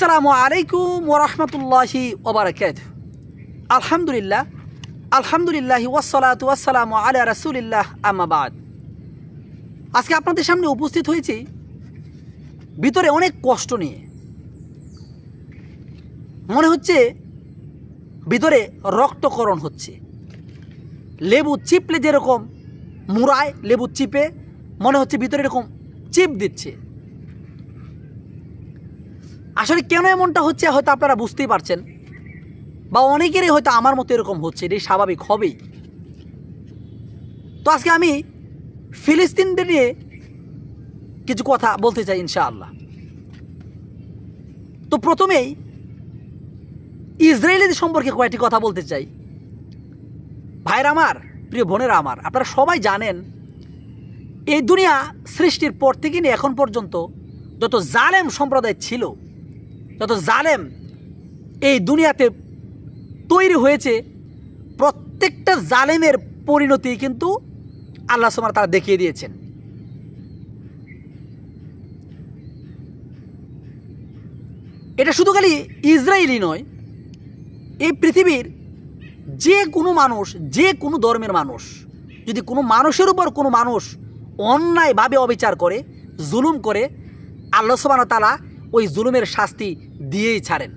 আসসালামু আলাইকুম ওয়া রাহমাতুল্লাহি ওয়া বারাকাতুহু। আলহামদুলিল্লাহি ওয়াসসালাতু ওয়াসসালামু আলা রাসূলিল্লাহ, আম্মা বাদ। আজকে আপনাদের সামনে উপস্থিত হয়েছি ভিতরে অনেক কষ্ট নিয়ে। মনে হচ্ছে ভিতরে রক্তকরণ হচ্ছে। লেবু চিপলে যেরকম মুড়ায়, লেবু চিপে মনে হচ্ছে ভিতরে এরকম চিপ দিচ্ছে। আসলে কেন এমনটা হচ্ছে হয়তো আপনারা বুঝতেই পারছেন, বা অনেকেরই হয়তো আমার মতো এরকম হচ্ছে। এটাই স্বাভাবিক হবেই। তো আজকে আমি ফিলিস্তিনদের নিয়ে কিছু কথা বলতে চাই ইনশাআল্লাহ। তো প্রথমেই ইসরায়েলিদের সম্পর্কে কয়েকটি কথা বলতে চাই। ভাইরা আমার, প্রিয় বোনেরা আমার, আপনারা সবাই জানেন এই দুনিয়া সৃষ্টির পর থেকে নিয়ে এখন পর্যন্ত যত জালেম সম্প্রদায় ছিল, যত জালেম এই দুনিয়াতে তৈরি হয়েছে, প্রত্যেকটা জালেমের পরিণতি কিন্তু আল্লাহ সুবহানাহু ওয়া তাআলা দেখিয়ে দিয়েছেন। এটা শুধু খালি ইসরায়েলি নয়, এই পৃথিবীর যে কোনো মানুষ, যে কোনো ধর্মের মানুষ, যদি কোনো মানুষের উপর কোনো মানুষ অন্যায়ভাবে অবিচার করে, জুলুম করে, আল্লাহ সুবহানাহু ওয়া তাআলা ওই জুলুমের শাস্তি দিয়েই ছাড়েন।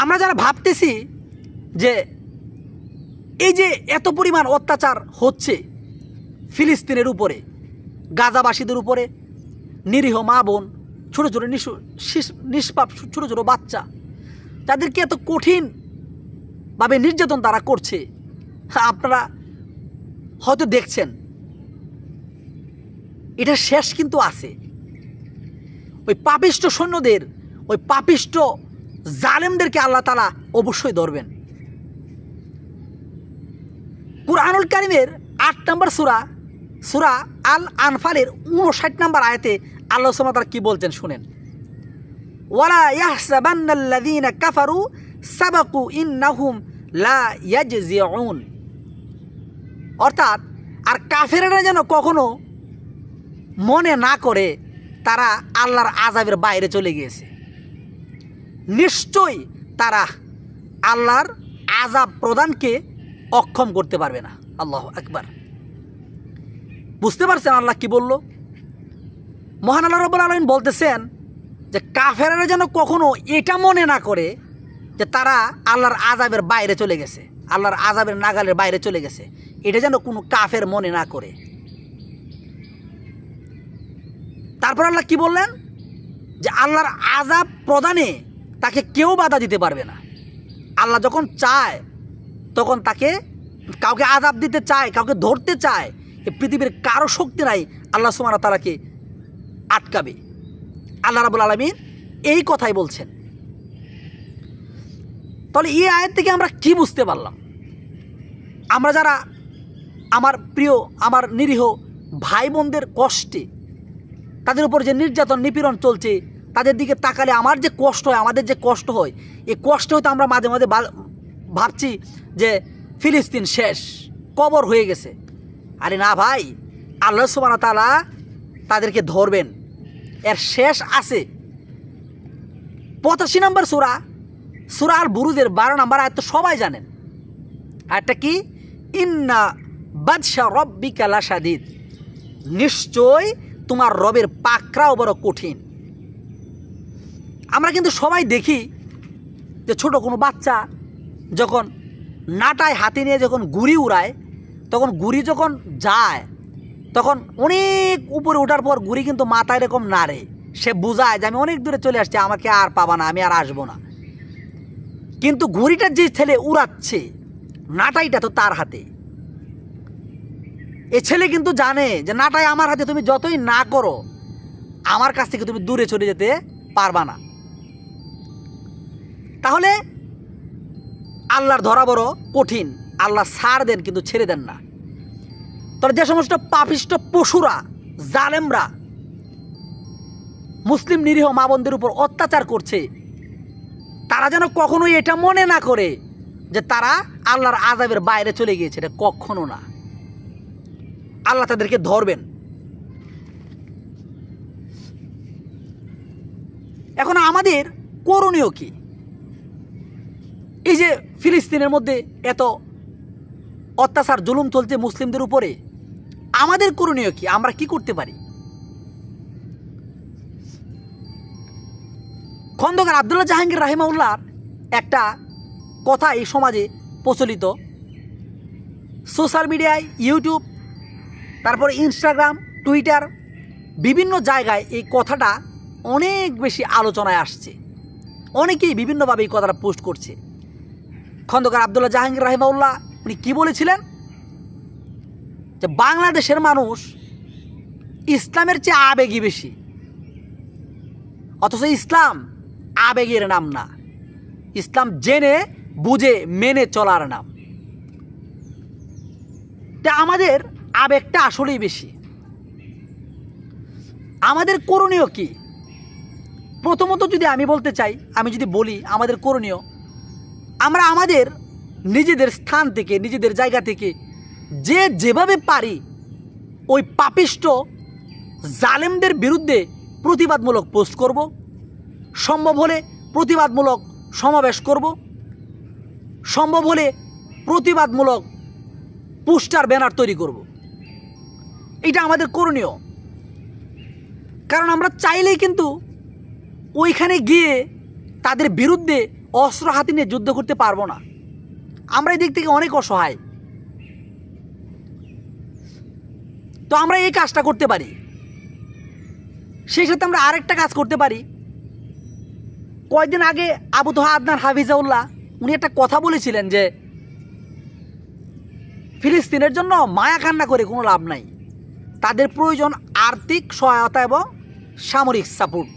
আমরা যারা ভাবতেছি যে এই যে এত পরিমাণ অত্যাচার হচ্ছে ফিলিস্তিনের উপরে, গাজাবাসীদের উপরে, নিরীহ মা বোন, ছোটো ছোটো নিষ্পাপ ছোটো ছোটো বাচ্চা, তাদেরকে এত কঠিনভাবে নির্যাতন তারা করছে, আপনারা হয়তো দেখছেন। এটা শেষ কিন্তু আছে। ওই পাপিষ্ট সৈন্যদের, ওই পাপিষ্ট জালেমদেরকে আল্লাহ তাআলা অবশ্যই ধরবেন। কুরআনুল কারীমের ৮ নম্বর সূরা আল আনফালের ৫৯ নম্বর আয়াতে আল্লাহ সুবহানাহু ওয়া তাআলা কি বলছেন শুনেন। ওয়ালা ইয়াহসাবান্নাল্লাযীনা কাফারু সাবাকু ইন্নাহুম লা ইয়াজজিউন। অর্থাৎ আর কাফেররা যেন কখনো মনে না করে তারা আল্লাহর আযাবের বাইরে চলে গিয়েছে। নিশ্চয়ই তারা আল্লাহর আযাব প্রদানকে অক্ষম করতে পারবে না। আল্লাহু আকবার। বুঝতে পারছেন আল্লাহ কি বলল? মহান আল্লাহ রাব্বুল আলামিন বলতেছেন যে কাফেররা যেন কখনো এটা মনে না করে যে তারা আল্লাহর আযাবের বাইরে চলে গেছে, আল্লাহর আযাবের নাগালের বাইরে চলে গেছে। এটা যেন কোনো কাফের মনে না করে। তারপর আল্লাহ কি বললেন? যে আল্লাহর আযাব প্রদানে তাকে কেউ বাধা দিতে পারবে না। আল্লাহ যখন চায় তখন তাকে কাউকে আযাব দিতে চায়, কাউকে ধরতে চায়, এই পৃথিবীর কারো শক্তি নাই আল্লাহ সুবহানাহু ওয়া তাআলাকে আটকাবে। আল্লাহ রাব্বুল আলামিন এই কথাই বলছেন। তাহলে এই আয়াত থেকে আমরা কি বুঝতে পারলাম? আমরা যারা আমার প্রিয়, আমার নিরীহ ভাই বোনদের কষ্টে, তাদের উপর যে নির্যাতন নিপীড়ন চলছে, তাদের দিকে তাকালে আমার যে কষ্ট হয়, আমাদের যে কষ্ট হয়, এই কষ্ট হয়তো আমরা মাঝে মাঝে ভাবছি যে ফিলিস্তিন শেষ, কবর হয়ে গেছে। আরে না ভাই, আল্লাহ সুবহানাহু ওয়া তাআলা তাদেরকে ধরবেন, এর শেষ আছে। ৮৫ নম্বর সূরা আল বুরুজের ১২ নম্বর আয়াত তো সবাই জানেন। আয়াতটা কি? ইন্না বাদশা রব্বিকা লাশাদীদ। নিশ্চয় তোমার রবের পাকড়াও বড় কঠিন। আমরা কিন্তু সবাই দেখি যে ছোট কোনো বাচ্চা যখন নাটায় হাতে নিয়ে যখন গুড়ি উড়ায়, তখন গুড়ি যখন যায়, তখন অনেক উপরে ওঠার পর গুড়ি কিন্তু মাথায় এরকম নাড়ে। সে বোঝায় যে আমি অনেক দূরে চলে আসছি, আমাকে আর পাবা না, আমি আর আসবো না। কিন্তু ঘুড়িটা যে ছেলে উড়াচ্ছে, নাটাইটা তো তার হাতে। এ ছেলে কিন্তু জানে যে নাটাই আমার হাতে, তুমি যতই না করো আমার কাছ থেকে তুমি দূরে চলে যেতে পারবা না। তাহলে আল্লাহর ধরা বড় কঠিন। আল্লাহ ছাড় দেন কিন্তু ছেড়ে দেন না। তবে যে সমস্ত পাপিষ্ট পশুরা, জালেমরা মুসলিম নিরীহ মা বোনদের উপর অত্যাচার করছে, তারা যেন কখনোই এটা মনে না করে যে তারা আল্লাহর আযাবের বাইরে চলে গিয়েছে। এটা কখনো না। আল্লাহ তাদেরকে ধরবেন। এখন আমাদের করণীয় কি? এই যে ফিলিস্তিনের মধ্যে এত অত্যাচার জুলুম চলছে মুসলিমদের উপরে, আমাদের করণীয় কি? আমরা কি করতে পারি? খন্দকার আব্দুল্লাহ জাহাঙ্গীর রাহিমাহুল্লাহর একটা কথা এই সমাজে প্রচলিত, সোশ্যাল মিডিয়ায়, ইউটিউব, তারপরে ইনস্টাগ্রাম, টুইটার, বিভিন্ন জায়গায় এই কথাটা অনেক বেশি আলোচনায় আসছে। অনেকেই বিভিন্নভাবে এই কথাটা পোস্ট করছে। খন্দকার আব্দুল্লাহ জাহাঙ্গীর রাহিমাহুল্লাহ উনি কী বলেছিলেন? যে বাংলাদেশের মানুষ ইসলামের চেয়ে আবেগী বেশি, অথচ ইসলাম আবেগের নাম না, ইসলাম জেনে বুঝে মেনে চলার নাম। তা আমাদের আবেগটা আসলেই বেশি। আমাদের করণীয় কি? প্রথমত যদি আমি বলতে চাই, আমি যদি বলি আমাদের করণীয়, আমরা আমাদের নিজেদের স্থান থেকে, নিজেদের জায়গা থেকে যে যেভাবে পারি ওই পাপিষ্ট জালেমদের বিরুদ্ধে প্রতিবাদমূলক পোস্ট করব, সম্ভব হলে প্রতিবাদমূলক সমাবেশ করব, সম্ভব হলে প্রতিবাদমূলক পোস্টার ব্যানার তৈরি করব। এটা আমাদের করণীয়। কারণ আমরা চাইলেই কিন্তু ওইখানে গিয়ে তাদের বিরুদ্ধে অস্ত্র হাতে নিয়ে যুদ্ধ করতে পারবো না। আমরা এই দিক থেকে অনেক অসহায়। তো আমরা এই কাজটা করতে পারি। সেই সাথে আমরা আরেকটা কাজ করতে পারি। কয়েকদিন আগে আবু তোহা আদনান হাফিজাউল্লাহ উনি একটা কথা বলেছিলেন যে ফিলিস্তিনের জন্য মায়া কান্না করে কোনো লাভ নাই, তাদের প্রয়োজন আর্থিক সহায়তা এবং সামরিক সাপোর্ট।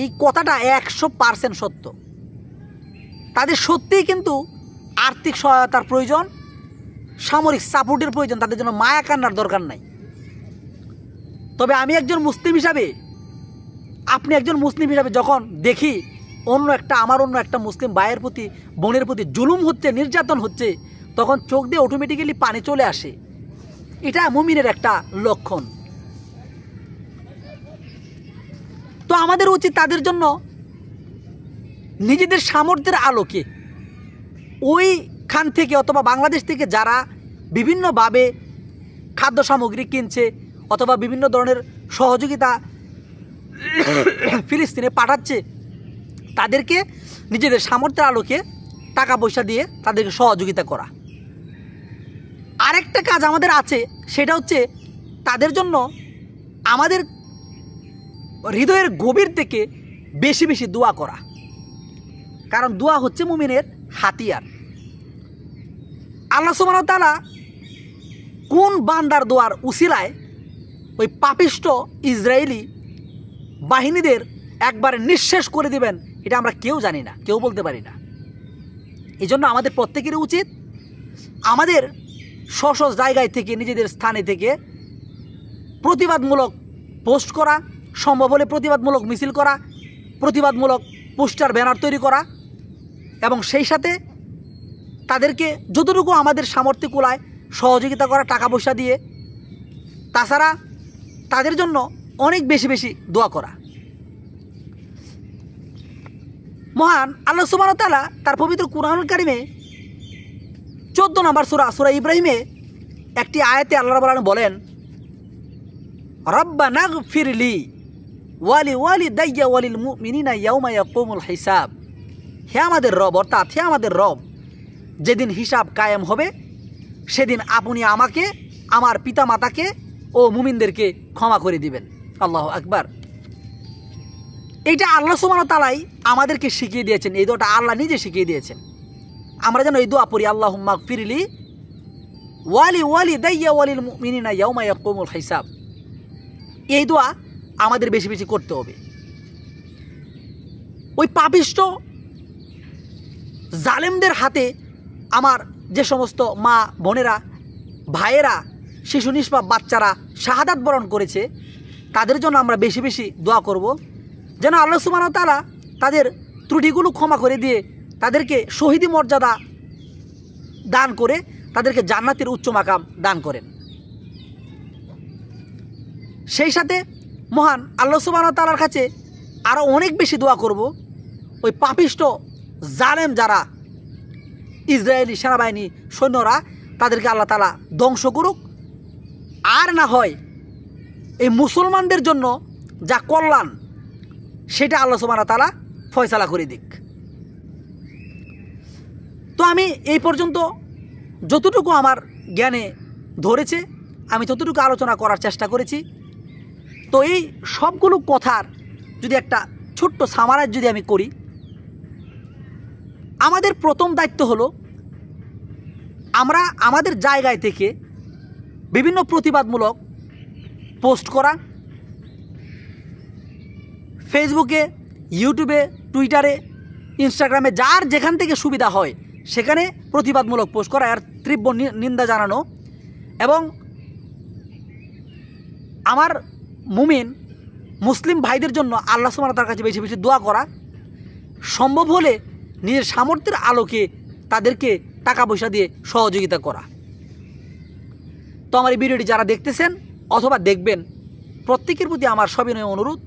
এই কথাটা 100% সত্য। তাদের সত্যিই কিন্তু আর্থিক সহায়তার প্রয়োজন, সামরিক সাপোর্টের প্রয়োজন, তাদের জন্য মায়া কান্নার দরকার নাই। তবে আমি একজন মুসলিম হিসাবে, আপনি একজন মুসলিম হিসাবে যখন দেখি অন্য একটা মুসলিম ভাইয়ের প্রতি, বোনের প্রতি জুলুম হচ্ছে, নির্যাতন হচ্ছে, তখন চোখ দিয়ে অটোমেটিক্যালি পানি চলে আসে। এটা মুমিনের একটা লক্ষণ। তো আমাদের উচিত তাদের জন্য নিজেদের সামর্থ্যের আলোকে ওইখান থেকে অথবা বাংলাদেশ থেকে যারা বিভিন্নভাবে খাদ্য সামগ্রী কিনছে অথবা বিভিন্ন ধরনের সহযোগিতা ফিলিস্তিনে পাঠাচ্ছে, তাদেরকে নিজেদের সামর্থ্যের আলোকে টাকা পয়সা দিয়ে তাদেরকে সহযোগিতা করা। আরেকটা কাজ আমাদের আছে, সেটা হচ্ছে তাদের জন্য আমাদের হৃদয়ের গভীর থেকে বেশি বেশি দোয়া করা। কারণ দোয়া হচ্ছে মুমিনের হাতিয়ার। আল্লাহ সুবহানাহু ওয়া তাআলা কোন বান্দার দোয়ার উসিলায় ওই পাপিষ্ট ইসরায়েলি বাহিনীদের একবারে নিঃশেষ করে দিবেন, এটা আমরা কেউ জানি না, কেউ বলতে পারি না। এই জন্য আমাদের প্রত্যেকেরই উচিত আমাদের স্ব জায়গায় থেকে, নিজেদের স্থানে থেকে প্রতিবাদমূলক পোস্ট করা, সম্ভব হলে প্রতিবাদমূলক মিছিল করা, প্রতিবাদমূলক পোস্টার ব্যানার তৈরি করা, এবং সেই সাথে তাদেরকে যতটুকু আমাদের সামর্থ্য কুলায় সহযোগিতা করা টাকা পয়সা দিয়ে। তাছাড়া তাদের জন্য অনেক বেশি বেশি দোয়া করা। মহান আল্লাহ সুবহানাহু ওয়া তাআলা তার পবিত্র কুরআনুল কারীমে 14 নম্বর সূরা ইব্রাহিমে একটি আয়াতে আল্লাহ রাব্বুল আলামিন বলেন, রব্বানা গফিরলি ওয়ালি ওয়ালিদাইয়া ওয়ালিল মুমিনিনা ইয়াউমা ইয়াকুমুল হিসাব। হে আমাদের রব, অর্থাৎ হে আমাদের রব, যেদিন হিসাব কায়েম হবে সেদিন আপনি আমাকে, আমার পিতামাতাকে ও মুমিনদেরকে ক্ষমা করে দিবেন। আল্লাহু আকবার। এইটা আল্লাহ সুবহানাহু ওয়া তাআলাই আমাদেরকে শিখিয়ে দিয়েছেন। এই দোয়াটা আল্লাহ নিজে শিখিয়ে দিয়েছেন। আমরা যেন এই দোয়া পড়ি, আল্লাহুম্মা গফিরলি ওয়ালিদাইয়া ওয়ালিল মুমিনিনা ইয়াউমা ইয়াকুমুল হিসাব। এই দোয়া আমাদের বেশি বেশি করতে হবে। ওই পাপিষ্ট জালেমদের হাতে আমার যে সমস্ত মা বোনেরা, ভাইয়েরা, শিশু নিষ্পাপ বাচ্চারা শাহাদাত বরণ করেছে, তাদের জন্য আমরা বেশি বেশি দোয়া করব, যেন আল্লাহ সুবহানাহু ওয়া তাআলা তাদের ত্রুটিগুলো ক্ষমা করে দিয়ে তাদেরকে শহীদি মর্যাদা দান করে তাদেরকে জান্নাতের উচ্চ মাকাম দান করেন। সেই সাথে মহান আল্লাহ সুবহানাহু ওয়া তাআলার কাছে আরও অনেক বেশি দোয়া করব ওই পাপিষ্ট জালেম যারা ইসরায়েলি সেনাবাহিনী সৈন্যরা, তাদেরকে আল্লাহ তাআলা ধ্বংস করুক। আর না হয় এই মুসলমানদের জন্য যা কল্যাণ সেটা আল্লাহ সুবহানাহু ওয়া তাআলা ফয়সালা করে দিক। তো আমি এই পর্যন্ত যতটুকু আমার জ্ঞানে ধরেছে আমি ততটুকু আলোচনা করার চেষ্টা করেছি। তো এই সবগুলো কথার যদি একটা ছোট্ট সামারাইজ যদি আমি করি, আমাদের প্রথম দায়িত্ব হলো আমরা আমাদের জায়গায় থেকে বিভিন্ন প্রতিবাদমূলক পোস্ট করা, ফেসবুকে, ইউটিউবে, টুইটারে, ইনস্টাগ্রামে যার যেখান থেকে সুবিধা হয় সেখানে প্রতিবাদমূলক পোস্ট করা, আর তীব্র নিন্দা জানানো, এবং আমার মুমিন মুসলিম ভাইদের জন্য আল্লাহ সুবহানাহু ওয়া তাআলার কাছে বেশি বেশি দোয়া করা, সম্ভব হলে নিজের সামর্থ্যের আলোকে তাদেরকে টাকা পয়সা দিয়ে সহযোগিতা করা। তো আমার এই ভিডিওটি যারা দেখতেছেন অথবা দেখবেন, প্রত্যেকের প্রতি আমার সবিনয় অনুরোধ,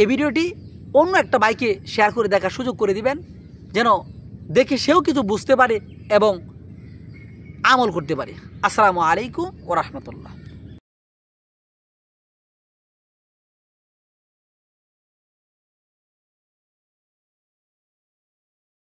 এই ভিডিওটি অন্য একটা ভাইকে শেয়ার করে দেখার সুযোগ করে দিবেন, যেন দেখে সেও কিছু বুঝতে পারে এবং আমল করতে পারে। আসসালামু আলাইকুম ওয়া রাহমাতুল্লাহ।